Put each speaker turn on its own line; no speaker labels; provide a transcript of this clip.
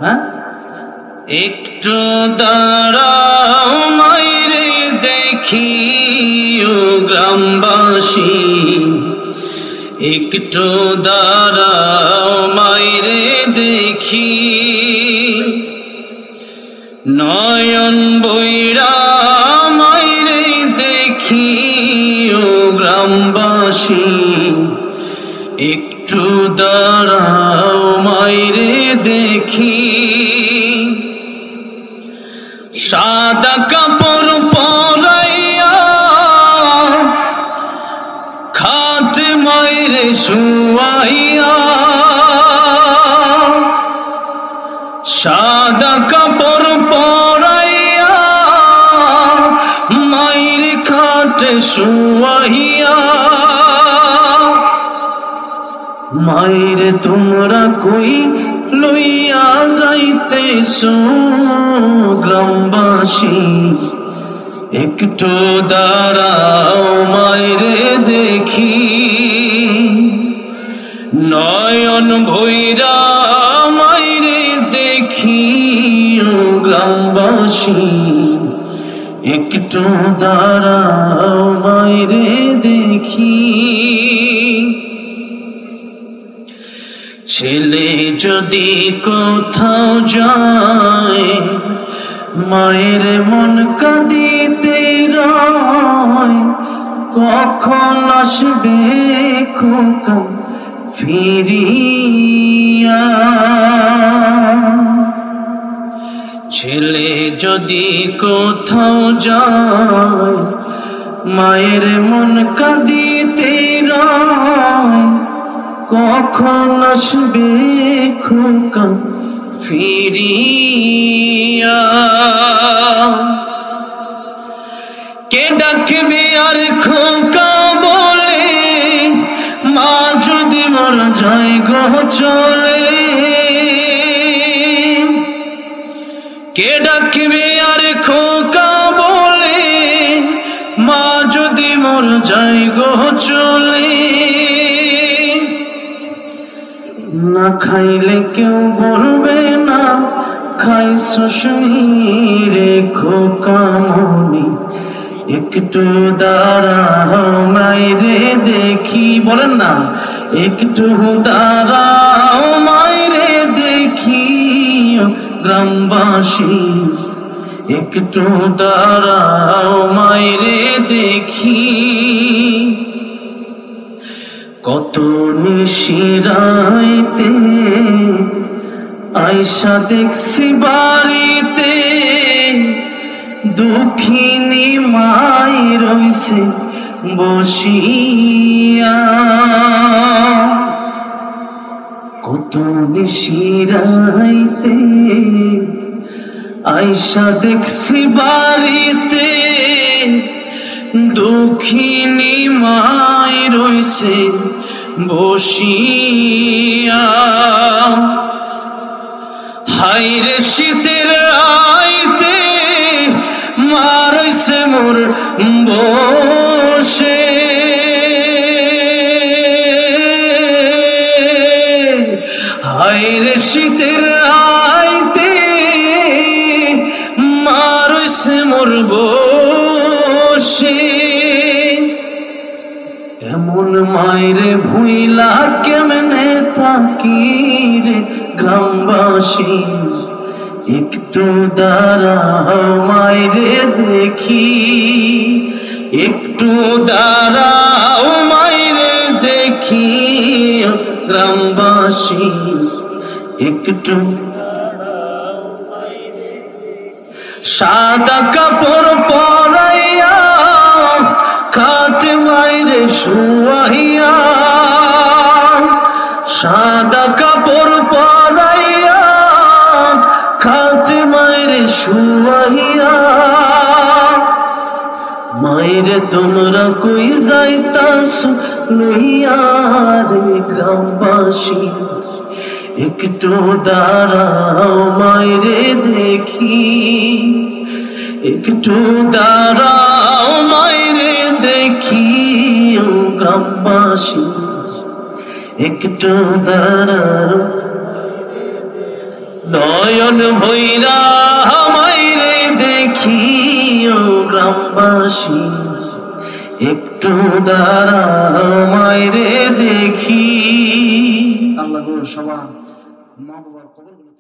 হ্যাঁ, একটু দাঁড়াও মাইরে দেখি ও গ্রামবাসী, একটু দাঁড়াও মাইরে দেখি, নয়ন বইরা মাইরে দেখি ও গ্রামবাসী, একটু দাঁড়াও মাইরে দেখি। সাদা কাপড় পরাইয়া খাট মাইরে শুয়াইয়া, সাদা কাপড় পরাইয়া মাইরে খাটে শুয়াইয়া, মাইরে তোমরা কই লইয়া যাইতেছো গ্রামবাসী, একটু দাঁড়াও মাইরে দেখি, নয়ন ভৈরা মাইরে দেখি ও গ্রামবাসী, একটু দাঁড়াও মাইরে দেখি। ছেলে যদি কোথাও যায় মায়ের মন কাঁদিতে রয়, কখন আসবে খোকা ফিরিয়া। ছেলে যদি কোথাও যায় মায়ের মন কাঁদিতে রয়, কখন আসবে খোকা ফিরিয়া। কে ডাকবে আর খোকা বলে, মা যদি মর যায় গো চলে। কে ডাকবে আর খোকা বলে, মা যদি মর যায় গো চলে। না খাইলে কেউ বলবে না খাইছো শুনিরে খোকা মনি, একটু দাঁড়াও মাইরে দেখি, বলেন না একটু দাঁড়াও মাইরে দেখি গ্রামবাসী, একটু দাঁড়াও মাইরে দেখি। কত নিশিরাইতে আয়সা দেখছি বাড়িতে, দুঃখিনী মাই রইছে বসিয়া। কত নিশিরাইতে আয়সা দেখছি বাড়িতে, দুঃখিনী মাই রইছে বসিয়া। হাইরে শীতের আইতে মা রইছে মোর বসে, হাইরে শীতের আইতে মা রইছে মোর বসে। এমন মায়েরে ভুইলা কেমনে থাকি রে গ্রামবাসী, একটু দাঁড়াও মায়েরে দেখি, একটু দাঁড়াও মায়েরে দেখি গ্রামবাসী, একটু সাদা কাপড় পরাইয়া খাট মাইরে শুয়াইয়া, সাদা কাপড় পরাইয়া খাট মাইরে শুয়াইয়া। মাইরে তোমরা কই যাইতাছো লইয়া রে গ্রামবাসী, একটু দাঁড়াও মাইরে দেখি, একটু দাঁড়াও মাইরে দেখি ও গ্রামবাসী, একটু দাঁড়াও। নয়ন ভৈরা মাইরে দেখিও গ্রামবাসী, একটু দাঁড়াও মাইরে দেখি।
আল্লাহ সবার মা বাবার কবরগুলো